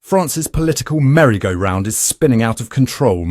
France's political merry-go-round is spinning out of control.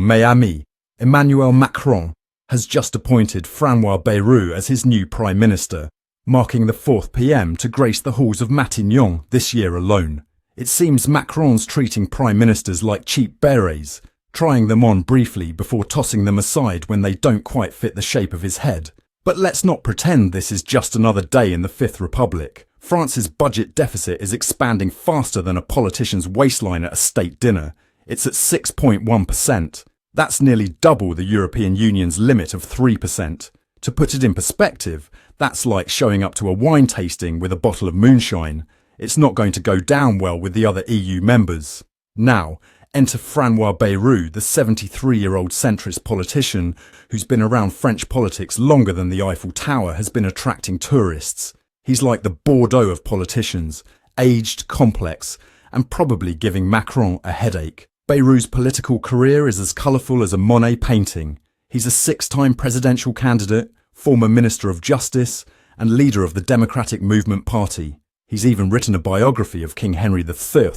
Emmanuel Macron has just appointed Francois Bayrou as his new Prime Minister, marking the 4th PM to grace the halls of Matignon this year alone. It seems Macron's treating Prime Ministers like cheap berets, trying them on briefly before tossing them aside when they don't quite fit the shape of his head. But let's not pretend this is just another day in the Fifth Republic. France's budget deficit is expanding faster than a politician's waistline at a state dinner. It's at 6.1%. That's nearly double the European Union's limit of 3%. To put it in perspective, that's like showing up to a wine tasting with a bottle of moonshine. It's not going to go down well with the other EU members. Now, enter Francois Bayrou, the 73-year-old centrist politician who's been around French politics longer than the Eiffel Tower has been attracting tourists. He's like the Bordeaux of politicians, aged, complex, and probably giving Macron a headache. Bayrou's political career is as colourful as a Monet painting. He's a 6-time presidential candidate, former Minister of Justice, and leader of the Democratic Movement Party. He's even written a biography of King Henry V,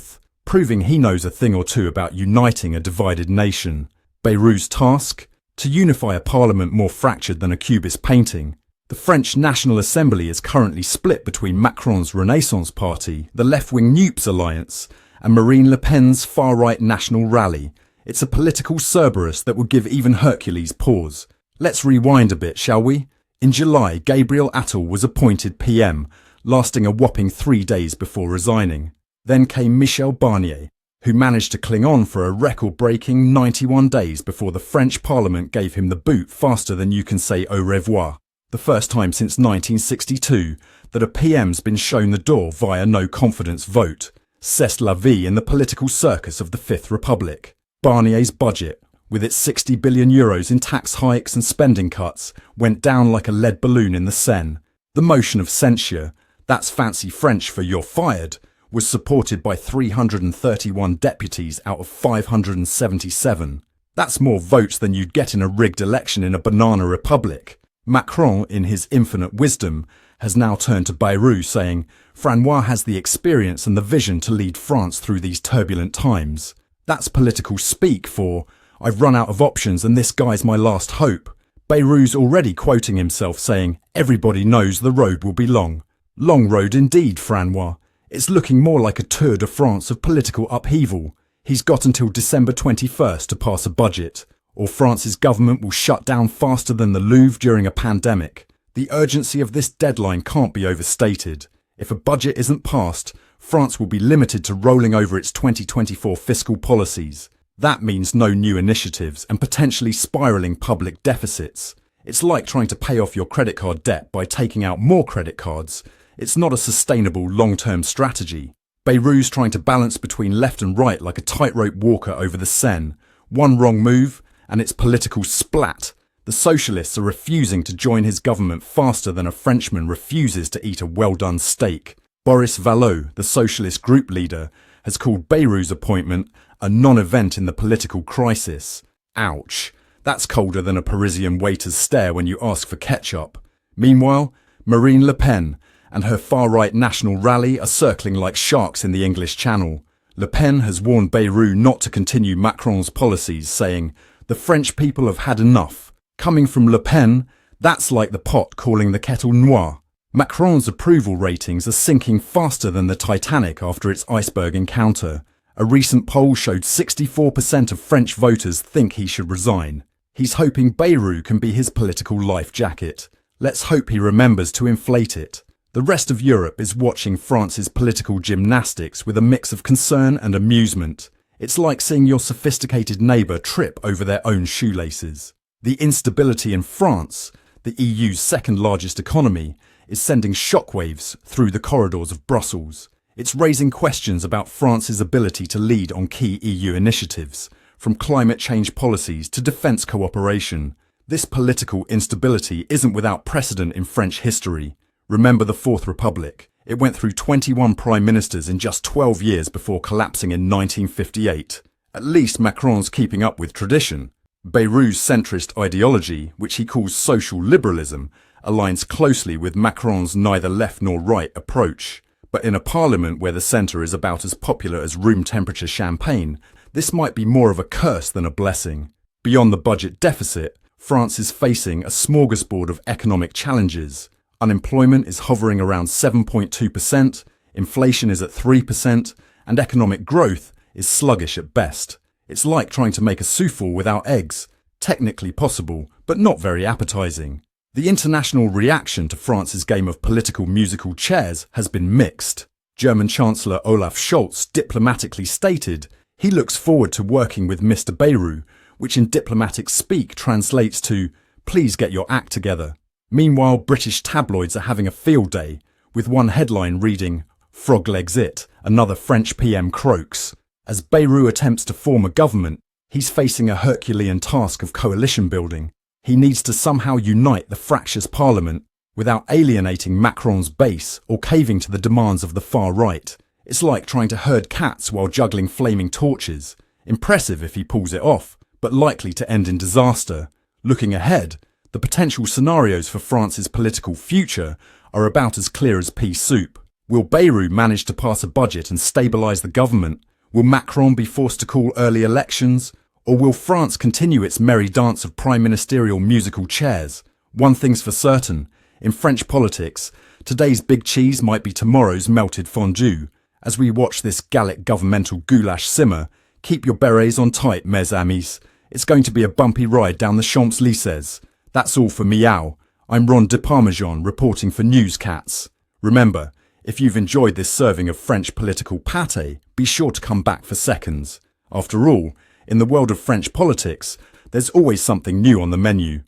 proving he knows a thing or two about uniting a divided nation. Bayrou's task? To unify a parliament more fractured than a Cubist painting. The French National Assembly is currently split between Macron's Renaissance Party, the left-wing NUPES alliance, and Marine Le Pen's far-right National Rally. It's a political Cerberus that would give even Hercules pause. Let's rewind a bit, shall we? In July, Gabriel Attal was appointed PM, lasting a whopping 3 days before resigning. Then came Michel Barnier, who managed to cling on for a record-breaking 91 days before the French Parliament gave him the boot faster than you can say au revoir. The first time since 1962 that a PM's been shown the door via no-confidence vote. C'est la vie in the political circus of the Fifth Republic. Barnier's budget, with its €60 billion in tax hikes and spending cuts, went down like a lead balloon in the Seine. The motion of censure, that's fancy French for "you're fired," was supported by 331 deputies out of 577. That's more votes than you'd get in a rigged election in a banana republic. Macron, in his infinite wisdom, has now turned to Bayrou saying, Francois has the experience and the vision to lead France through these turbulent times. That's political speak for, I've run out of options and this guy's my last hope. Bayrou's already quoting himself saying, everybody knows the road will be long. Long road indeed, Francois. It's looking more like a Tour de France of political upheaval. He's got until December 21st to pass a budget, or France's government will shut down faster than the Louvre during a pandemic. The urgency of this deadline can't be overstated. If a budget isn't passed, France will be limited to rolling over its 2024 fiscal policies. That means no new initiatives and potentially spiralling public deficits. It's like trying to pay off your credit card debt by taking out more credit cards. It's not a sustainable long-term strategy. Bayrou's trying to balance between left and right like a tightrope walker over the Seine. One wrong move, and it's political splat. The socialists are refusing to join his government faster than a Frenchman refuses to eat a well-done steak. Boris Vallaud, the socialist group leader, has called Bayrou's appointment a non-event in the political crisis. Ouch. That's colder than a Parisian waiter's stare when you ask for ketchup. Meanwhile, Marine Le Pen and her far-right National Rally are circling like sharks in the English Channel. Le Pen has warned Bayrou not to continue Macron's policies, saying, the French people have had enough. Coming from Le Pen, that's like the pot calling the kettle noir. Macron's approval ratings are sinking faster than the Titanic after its iceberg encounter. A recent poll showed 64% of French voters think he should resign. He's hoping Bayrou can be his political life jacket. Let's hope he remembers to inflate it. The rest of Europe is watching France's political gymnastics with a mix of concern and amusement. It's like seeing your sophisticated neighbour trip over their own shoelaces. The instability in France, the EU's second largest economy, is sending shockwaves through the corridors of Brussels. It's raising questions about France's ability to lead on key EU initiatives, from climate change policies to defence cooperation. This political instability isn't without precedent in French history. Remember the Fourth Republic. It went through 21 prime ministers in just 12 years before collapsing in 1958. At least Macron's keeping up with tradition. Bayrou's centrist ideology, which he calls social liberalism, aligns closely with Macron's neither left nor right approach. But in a parliament where the centre is about as popular as room temperature champagne, this might be more of a curse than a blessing. Beyond the budget deficit, France is facing a smorgasbord of economic challenges. Unemployment is hovering around 7.2%, inflation is at 3%, and economic growth is sluggish at best. It's like trying to make a souffle without eggs. Technically possible, but not very appetizing. The international reaction to France's game of political musical chairs has been mixed. German Chancellor Olaf Scholz diplomatically stated he looks forward to working with Mr. Bayrou, which in diplomatic speak translates to, please get your act together. Meanwhile, British tabloids are having a field day, with one headline reading, Frog legs it, another French PM croaks. As Bayrou attempts to form a government, he's facing a Herculean task of coalition building. He needs to somehow unite the fractious parliament without alienating Macron's base or caving to the demands of the far right. It's like trying to herd cats while juggling flaming torches. Impressive if he pulls it off, but likely to end in disaster. Looking ahead, the potential scenarios for France's political future are about as clear as pea soup. Will Bayrou manage to pass a budget and stabilise the government? Will Macron be forced to call early elections? Or will France continue its merry dance of prime ministerial musical chairs? One thing's for certain, in French politics, today's big cheese might be tomorrow's melted fondue. As we watch this Gallic governmental goulash simmer, keep your berets on tight, mes amis. It's going to be a bumpy ride down the Champs-Élysées. That's all for Meow. I'm Ron de Parmesan reporting for Newscats. Remember, if you've enjoyed this serving of French political pâté, be sure to come back for seconds. After all, in the world of French politics, there's always something new on the menu.